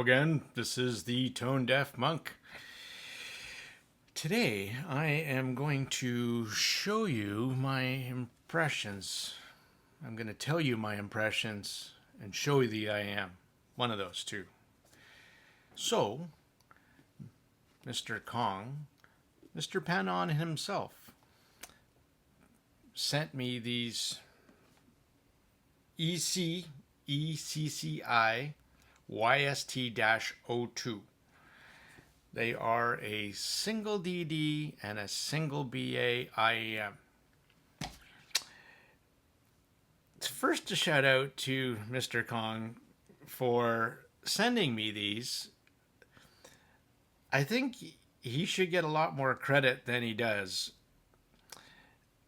again. This is the Tone Deaf Monk. Today I am going to show you my impressions. I'm going to tell you my impressions and show you the I am. One of those two. So, Mr. Kong, Mr. Panon himself, sent me these ECCI YST-02. They are a single DD and a single BA IEM. First, a shout out to Mr. Kong for sending me these. I think he should get a lot more credit than he does.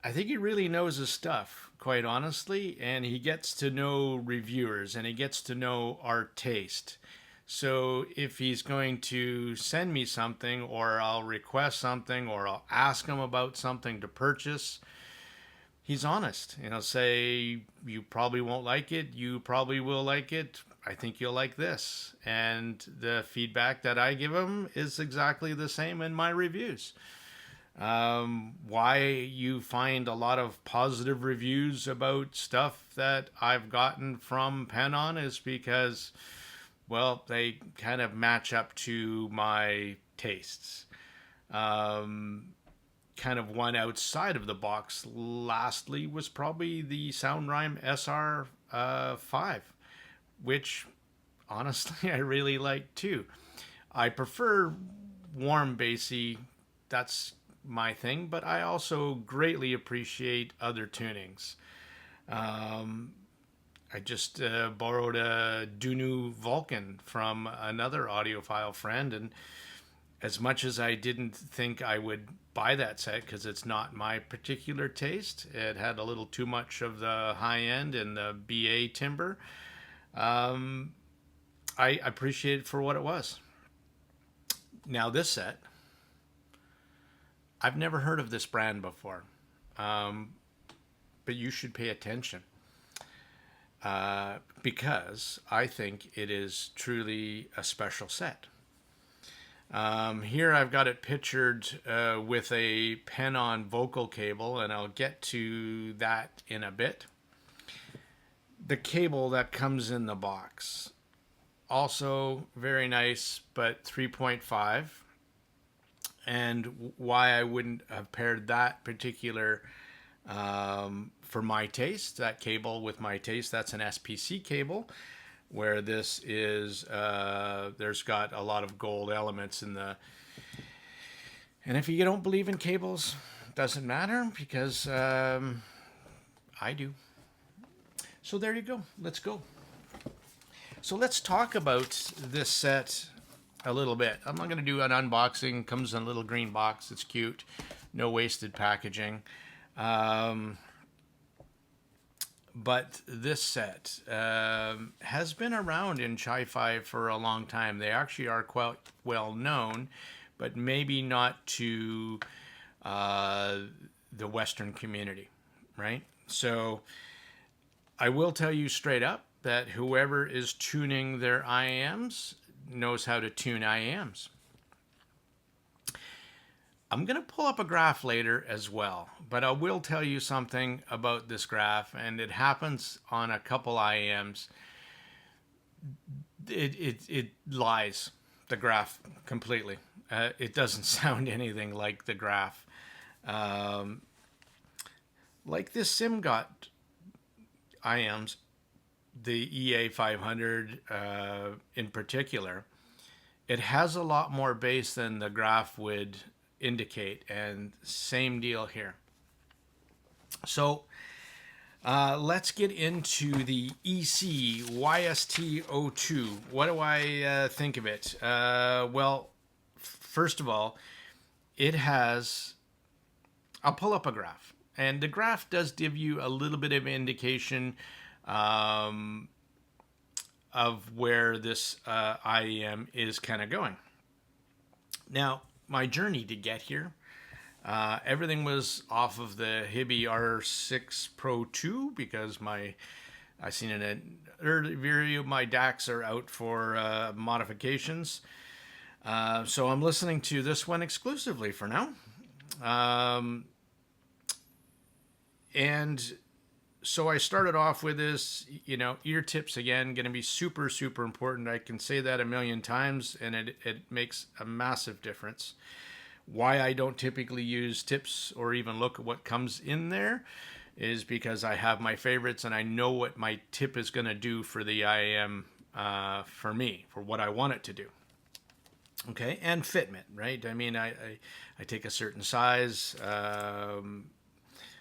I think he really knows his stuff, quite honestly, and he gets to know reviewers and he gets to know our taste. So if he's going to send me something, or I'll request something, or I'll ask him about something to purchase, he's honest. And he'll say, you probably won't like it, you probably will like it, I think you'll like this. And the feedback that I give him is exactly the same in my reviews. Why you find a lot of positive reviews about stuff that I've gotten from Panon is because, well, they kind of match up to my tastes. Kind of one outside of the box lastly was probably the SoundRhyme SR5, which honestly I really like too. I prefer warm bassy, that's my thing, but I also greatly appreciate other tunings. I just borrowed a Dunu Vulcan from another audiophile friend, and as much as I didn't think I would buy that set because it's not my particular taste, it had a little too much of the high end and the BA timbre. I appreciate it for what it was. Now this set, I've never heard of this brand before, but you should pay attention because I think it is truly a special set. Here I've got it pictured with a Panon vocal cable, and I'll get to that in a bit. The cable that comes in the box, also very nice, but 3.5. And why I wouldn't have paired that particular for my taste, that cable with my taste, that's an SPC cable, where this is, there's got a lot of gold elements in the, and if you don't believe in cables, doesn't matter, because I do. So there you go, let's go. So let's talk about this set a little bit. I'm not going to do an unboxing. Comes in a little green box. It's cute. No wasted packaging. But this set has been around in Chi-Fi for a long time. They actually are quite well known, but maybe not to the Western community, right? So I will tell you straight up that whoever is tuning their IAMs knows how to tune IAMs. I'm going to pull up a graph later as well, but I will tell you something about this graph, and it happens on a couple IAMs. It lies, the graph, completely. It doesn't sound anything like the graph. Like this SimGot IAMs, the EA500 in particular, it has a lot more bass than the graph would indicate, and same deal here. So let's get into the YST-02. What do I think of it? Well, first of all, it has, I'll pull up a graph, and the graph does give you a little bit of indication of where this IEM is kind of going. Now, my journey to get here, everything was off of the Hibby R6 Pro 2 because my I seen in an early video my DACs are out for modifications. So I'm listening to this one exclusively for now. And so I started off with this, ear tips again, going to be super, super important. I can say that a million times, and it makes a massive difference. Why I don't typically use tips or even look at what comes in there is because I have my favorites and I know what my tip is going to do for the IAM for me, for what I want it to do. Okay, and fitment, right? I mean, I take a certain size.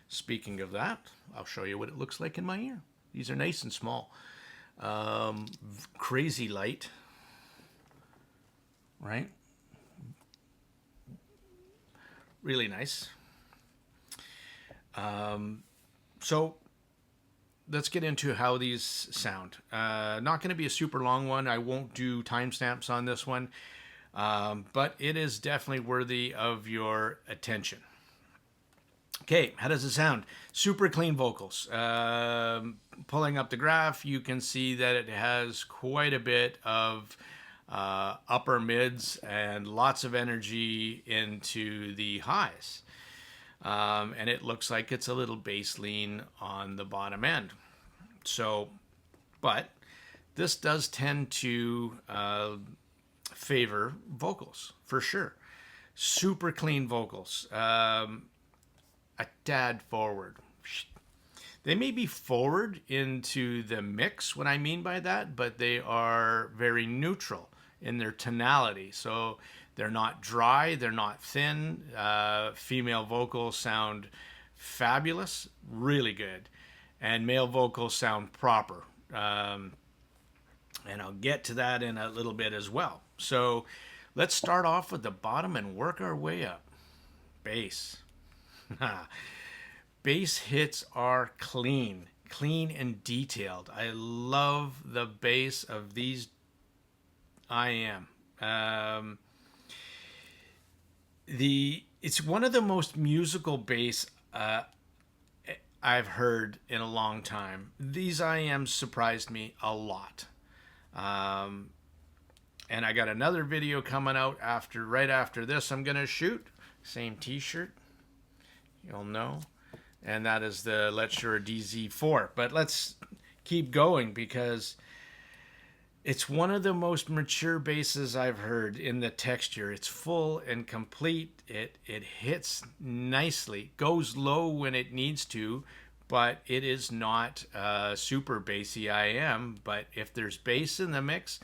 Speaking of that, I'll show you what it looks like in my ear. These are nice and small. Crazy light, right? Really nice. So let's get into how these sound. Not going to be a super long one. I won't do timestamps on this one, but it is definitely worthy of your attention. Okay, how does it sound? Super clean vocals. Pulling up the graph, you can see that it has quite a bit of upper mids and lots of energy into the highs. And it looks like it's a little bass lean on the bottom end. So, but this does tend to favor vocals for sure. Super clean vocals. A tad forward. They may be forward into the mix, what I mean by that, but they are very neutral in their tonality. So they're not dry, they're not thin. Female vocals sound fabulous, really good. And male vocals sound proper. And I'll get to that in a little bit as well. So let's start off with the bottom and work our way up. Bass. Bass hits are clean and detailed. I love the bass of these IAM. It's one of the most musical bass I've heard in a long time. These IAMs surprised me a lot. And I got another video coming out right after this I'm gonna shoot. Same t-shirt. You'll know. And that is the Let's Shure DZ4. But let's keep going because it's one of the most mature basses I've heard in the texture. It's full and complete. It hits nicely. Goes low when it needs to, but it is not super bassy IM. But if there's bass in the mix,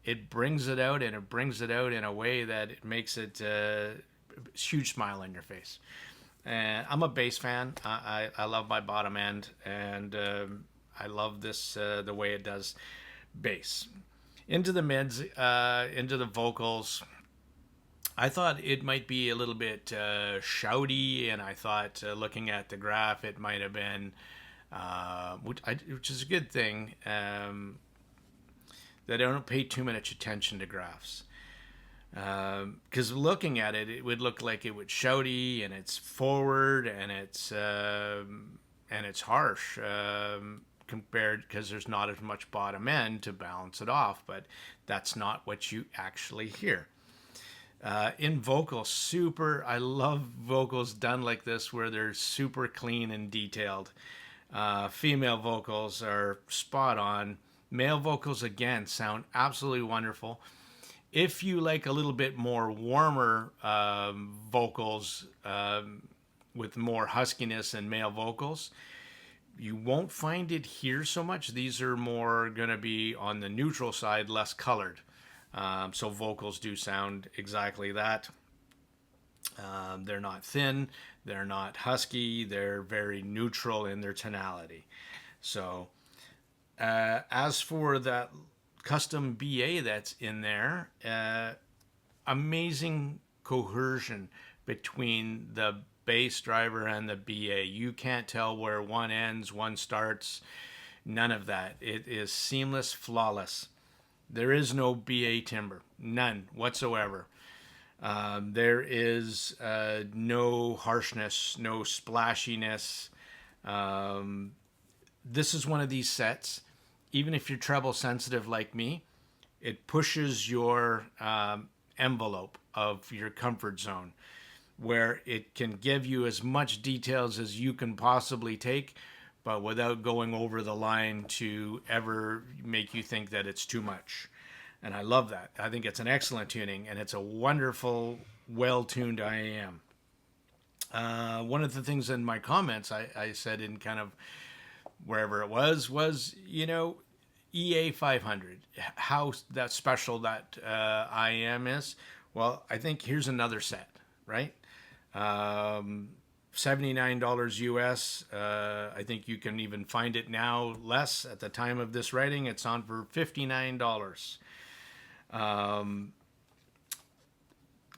it brings it out, and it brings it out in a way that it makes it a huge smile on your face. And I'm a bass fan. I love my bottom end, and I love this the way it does bass. Into the mids, into the vocals. I thought it might be a little bit shouty, and I thought looking at the graph, it might have been, which is a good thing, that I don't pay too much attention to graphs. Because looking at it, it would look like it would shouty, and it's forward, and it's harsh compared, because there's not as much bottom end to balance it off. But that's not what you actually hear. In vocals, I love vocals done like this, where they're super clean and detailed. Female vocals are spot on. Male vocals, again, sound absolutely wonderful. If you like a little bit more warmer vocals with more huskiness and male vocals, you won't find it here so much. These are more going to be on the neutral side, less colored. So vocals do sound exactly that. They're not thin, they're not husky, they're very neutral in their tonality. So as for that custom BA that's in there, amazing cohesion between the bass driver and the BA. You can't tell where one ends, one starts, none of that. It is seamless, flawless. There is no BA timbre, none whatsoever. There is no harshness, no splashiness. this is one of these sets, even if you're treble sensitive like me, it pushes your envelope of your comfort zone, where it can give you as much details as you can possibly take, but without going over the line to ever make you think that it's too much. And I love that. I think it's an excellent tuning, and it's a wonderful, well-tuned IAM. One of the things in my comments I said in kind of wherever it was, EA 500, how that special that IAM is. Well, I think here's another set, right? $79 US. I think you can even find it now less at the time of this writing. It's on for $59.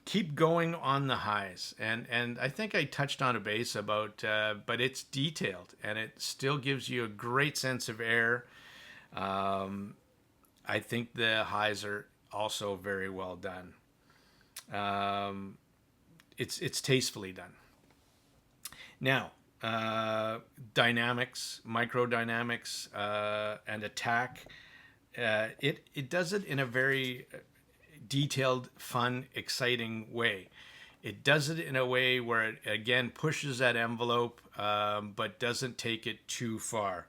Keep going on the highs, and I think I touched on a base about, but it's detailed and it still gives you a great sense of air. I think the highs are also very well done. It's tastefully done. Now, dynamics, microdynamics, and attack. It does it in a very detailed, fun, exciting way. It does it in a way where it again pushes that envelope, but doesn't take it too far.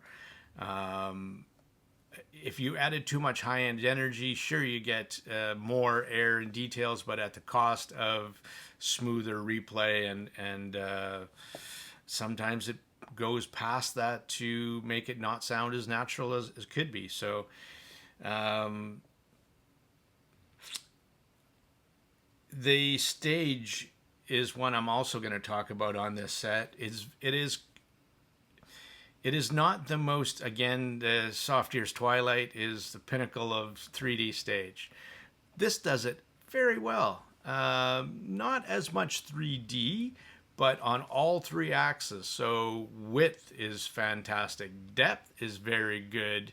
If you added too much high-end energy, sure, you get more air and details, but at the cost of smoother replay, and sometimes it goes past that to make it not sound as natural as it could be. So the stage is one I'm also going to talk about on this set. It is not the most, again, the Soft Ears Twilight is the pinnacle of 3D stage. This does it very well. Not as much 3D, but on all three axes. So width is fantastic. Depth is very good.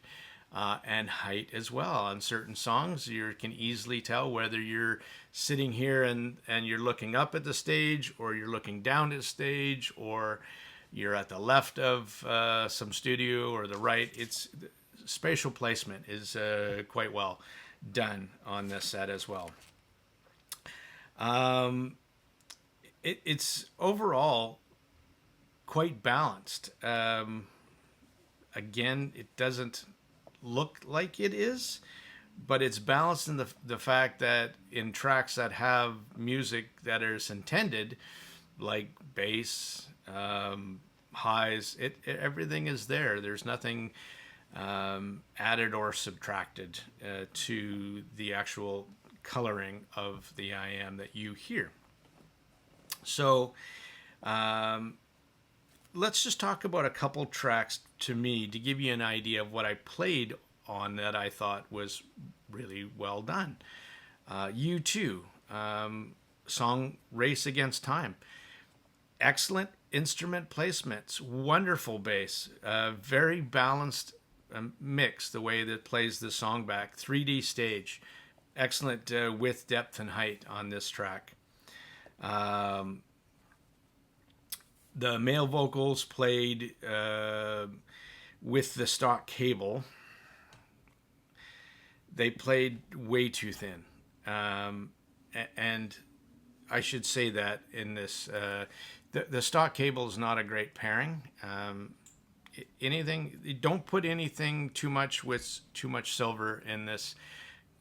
And height as well. On certain songs, you can easily tell whether you're sitting here and you're looking up at the stage, or you're looking down at the stage, or you're at the left of some studio or the right. It's spatial placement is quite well done on this set as well. It's overall quite balanced. Again, it doesn't look like it is, but it's balanced in the fact that in tracks that have music that is intended, like bass, highs, everything is there. There's nothing added or subtracted to the actual coloring of the IAM that you hear. So let's just talk about a couple tracks to me to give you an idea of what I played on that I thought was really well done. U2, song Race Against Time. Excellent instrument placements, wonderful bass, very balanced mix, the way that it plays the song back. 3D stage, excellent width, depth, and height on this track. The male vocals played with the stock cable. They played way too thin. And I should say that in this, the stock cable is not a great pairing. Don't put anything too much with too much silver in this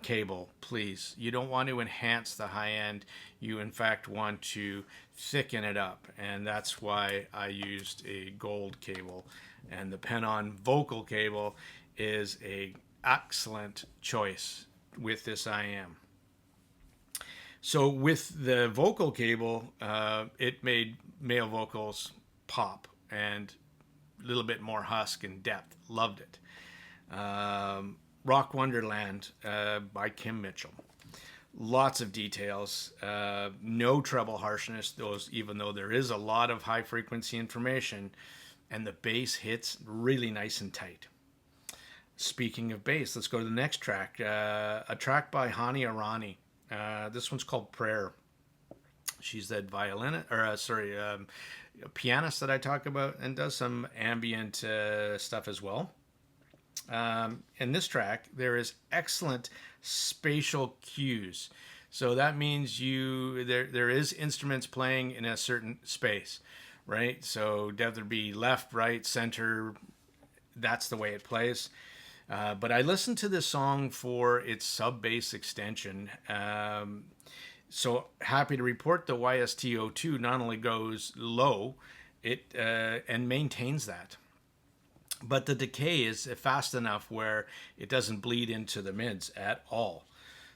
cable, please. You don't want to enhance the high end. You in fact want to thicken it up, and that's why I used a gold cable. And the Pen-On vocal cable is a excellent choice with this IAM. So with the vocal cable, it made male vocals pop and a little bit more husk and depth. Loved it. Rock Wonderland by Kim Mitchell. Lots of details, no treble harshness, even though there is a lot of high frequency information, and the bass hits really nice and tight. Speaking of bass, let's go to the next track, a track by Hani Arani. This one's called Prayer. She's that a pianist that I talk about and does some ambient stuff as well. In this track, there is excellent spatial cues. So that means there is instruments playing in a certain space, right? So whether it be left, right, center, that's the way it plays. But I listened to this song for its sub bass extension. So happy to report the YST02 not only goes low, it and maintains that, but the decay is fast enough where it doesn't bleed into the mids at all.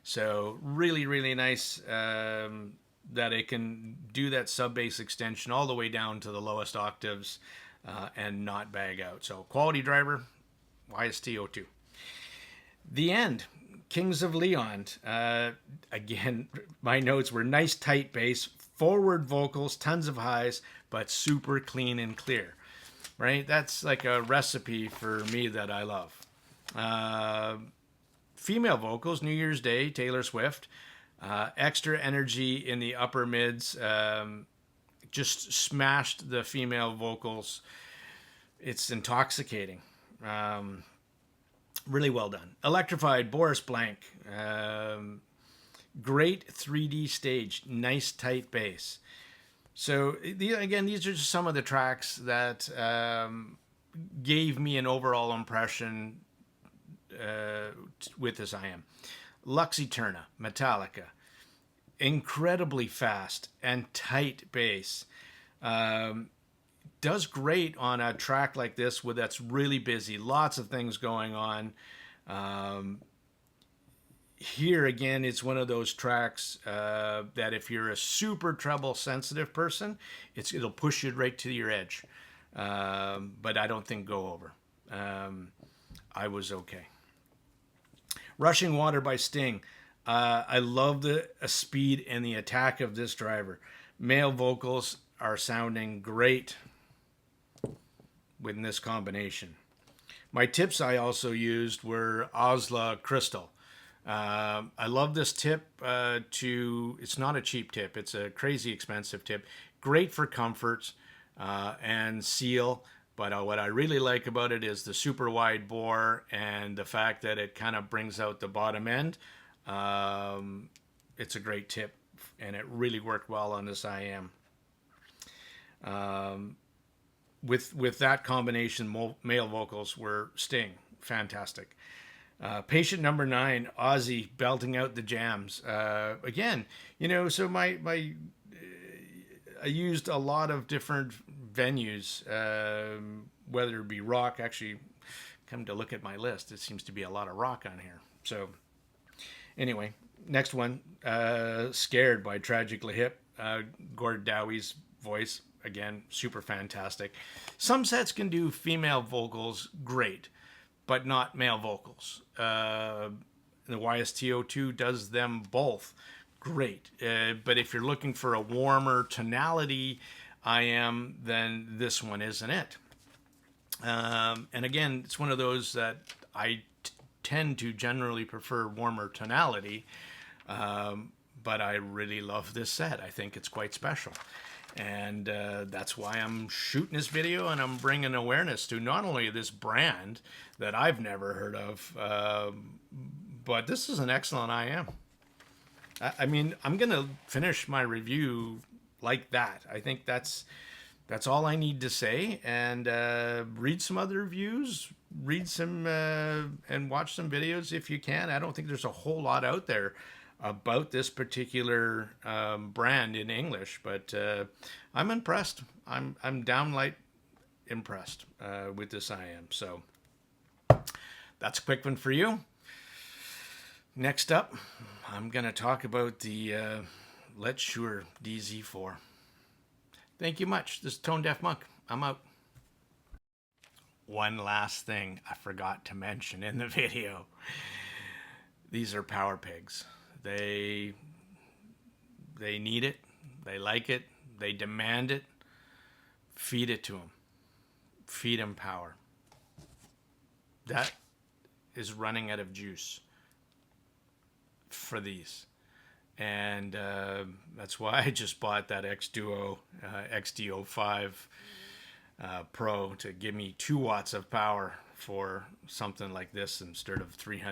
So really, really nice that it can do that sub bass extension all the way down to the lowest octaves and not bag out. So quality driver, YST02. The End, Kings of Leon. Again, my notes were nice tight bass, forward vocals, tons of highs, but super clean and clear. Right? That's like a recipe for me that I love. Female vocals, New Year's Day, Taylor Swift. Extra energy in the upper mids. Just smashed the female vocals. It's intoxicating. Really well done. Electrified, Boris Blank. Great 3D stage. Nice tight bass. So again, these are just some of the tracks that gave me an overall impression with this IM. Lux Eterna, Metallica. Incredibly fast and tight bass. Does great on a track like this that's really busy. Lots of things going on. Here again, it's one of those tracks that if you're a super treble sensitive person, it'll push you right to your edge. But I don't think go over. I was okay. Rushing Water by Sting. I love the speed and the attack of this driver. Male vocals are sounding great with this combination. My tips I also used were Osla Crystal. I love this tip it's not a cheap tip. It's a crazy expensive tip. Great for comfort and seal. But what I really like about it is the super wide bore and the fact that it kind of brings out the bottom end. It's a great tip, and it really worked well on this IM. With that combination, male vocals were Sting. Fantastic. Patient number 9, Ozzy belting out the jams. Again, so I used a lot of different venues, whether it be rock. Actually, come to look at my list, it seems to be a lot of rock on here. So anyway, next one, Scared by Tragically Hip. Gord Dowie's voice, again, super fantastic. Some sets can do female vocals great, but not male vocals. The YST02 does them both great. But if you're looking for a warmer tonality IM, then this one isn't it. And again, it's one of those that I tend to generally prefer warmer tonality, but I really love this set. I think it's quite special. And that's why I'm shooting this video, and I'm bringing awareness to not only this brand that I've never heard of, but this is an excellent IM. I mean, I'm going to finish my review like that. I think that's all I need to say. And read some other reviews, read some and watch some videos if you can. I don't think there's a whole lot out there about this particular brand in English, but I'm impressed. I'm downright impressed with this IM. So that's a quick one for you. Next up, I'm going to talk about the Let's Shure DZ4. Thank you much. This is Tone Deaf Monk. I'm out. One last thing I forgot to mention in the video. These are power pigs. They need it. They like it. They demand it. Feed it to them. Feed them power. That is running out of juice for these. and that's why I just bought that XDO5 Pro to give me 2 watts of power for something like this instead of 300